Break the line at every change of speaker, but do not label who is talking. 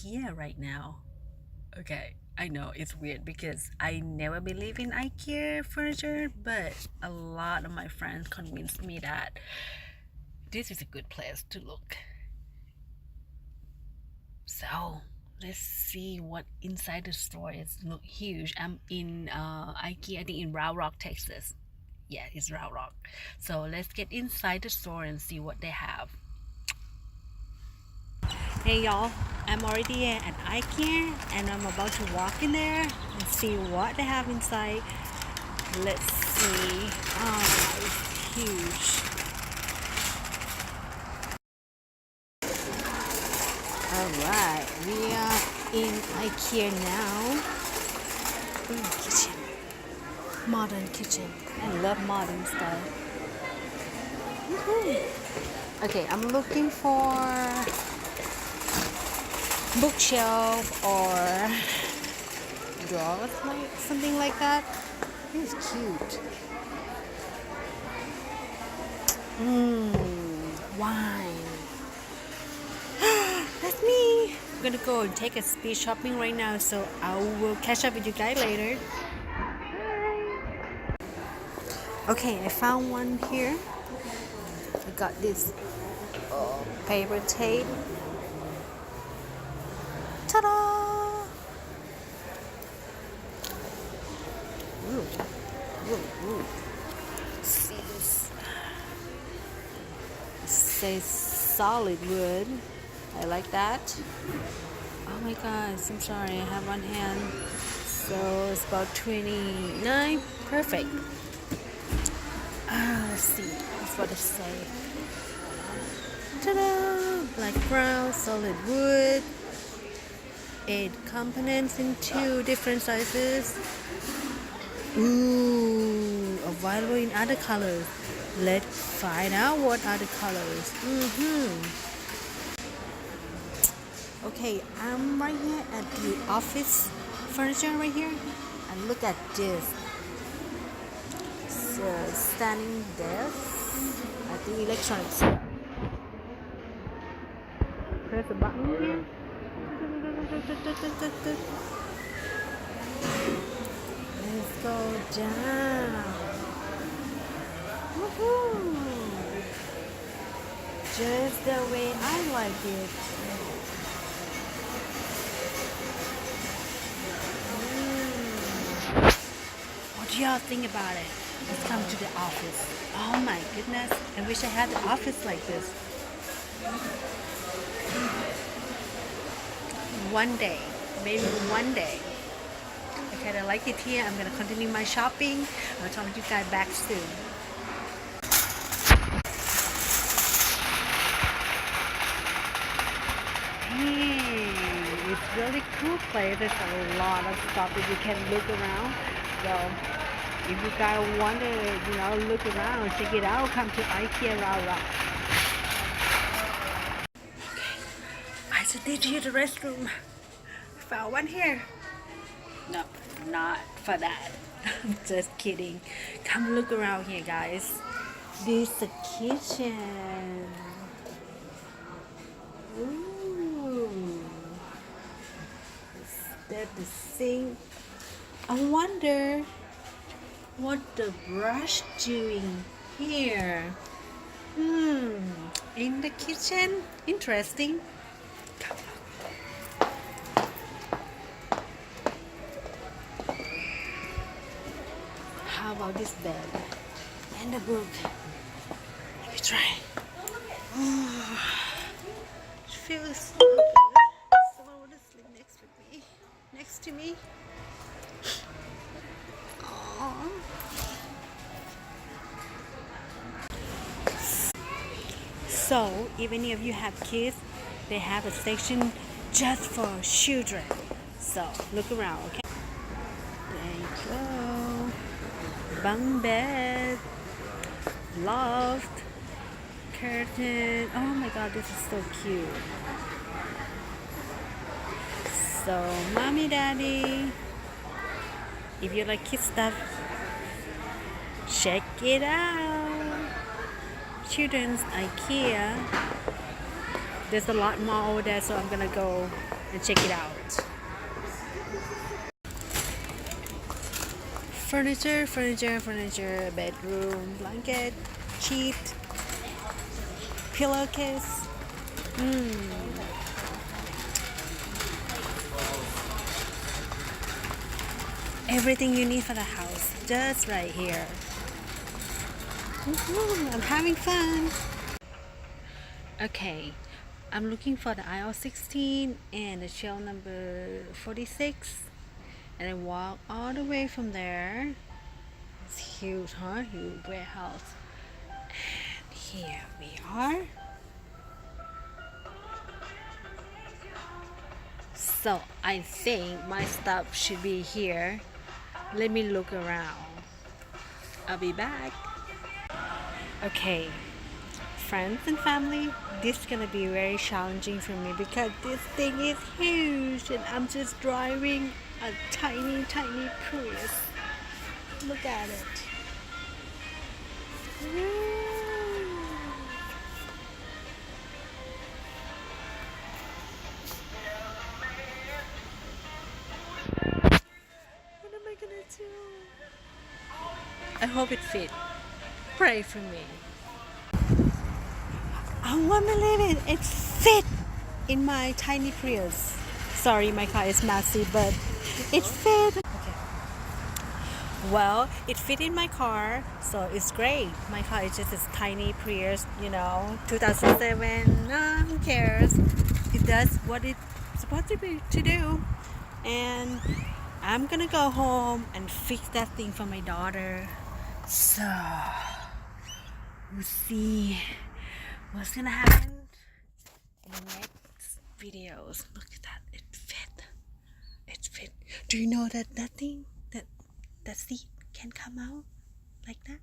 IKEA right now. Okay, I know it's weird because I never believe in IKEA furniture, but a lot of my friends convinced me that this is a good place to look. So let's see what inside the store is. Look huge. I'm in IKEA, I think in Round Rock, Texas. Yeah, it's Round Rock. So let's get inside the store and see what they have. Hey y'all, I'm already at IKEA and I'm about to walk in there and see what they have inside. Let's see. Oh, it's huge. Alright, we are in IKEA now. Kitchen. Modern kitchen. I love modern stuff. Okay, I'm looking for bookshelf or drawers, like something like that. It's cute. Wine. That's me. I'm gonna go and take a speed shopping right now, so I will catch up with you guys later. Okay, I found one here. I got this paper tape. Ta-da! Ooh. Ooh, ooh. See this? It says solid wood. I like that. Oh my gosh, I'm sorry, I have one hand. So it's about 29. Perfect. Let's see. That's what it say. Ta-da! Black brown, solid wood. 8 components in 2 different sizes. Ooh, available in other colors. Let's find out what are the colors. Okay, I'm right here at the office furniture right here. And look at this. It's a standing desk at the electronics store. Press the button here. Let's go down. Woohoo! Just the way I like it. What do y'all think about it? Let's come to the office. Oh my goodness, I wish I had the office like this. One day, maybe one day. Okay, I like it here. I'm gonna continue my shopping. I'll talk to you guys back soon. Hey, it's really cool place. There's a lot of stuff that you can look around. So if you guys want to, look around, check it out, come to IKEA Round Rock. I should take you to the restroom. Found one here. No, not for that. I'm just kidding. Come look around here, guys. This is a kitchen. Ooh. That's the sink. I wonder what the brush doing here. In the kitchen. Interesting. Come on. How about this bed and the book? Let me try. Oh, it feels so good. Someone want to sleep next to me. Aww. So, if any of you have kids, they have a section just for children. So, look around, okay? There you go. Bunk bed, loft, curtain. Oh my god, this is so cute. So, mommy, daddy, if you like kids stuff, check it out. Children's IKEA. There's a lot more over there, so I'm gonna go and check it out. Furniture, furniture, furniture, bedroom, blanket, sheet, pillowcase. Everything you need for the house, just right here. I'm having fun. Okay, I'm looking for the aisle 16 and the shelf number 46. And I walk all the way from there. It's huge, huh? Huge warehouse. And here we are. So I think my stuff should be here. Let me look around. I'll be back. Okay, friends and family, this is gonna be very challenging for me because this thing is huge and I'm just driving a tiny Prius. Look at it. What am I gonna do? I hope it fits. Pray for me. I won't believe it. It fit in my tiny Prius. Sorry, my car is messy, but it fit. Okay. Well, it fit in my car, so it's great. My car is just a tiny Prius, 2007. Who cares? It does what it's supposed to do. And I'm gonna go home and fix that thing for my daughter. So we'll see what's gonna happen in the next videos. Look at that, it fit. It fit. Do you know that seat can come out like that?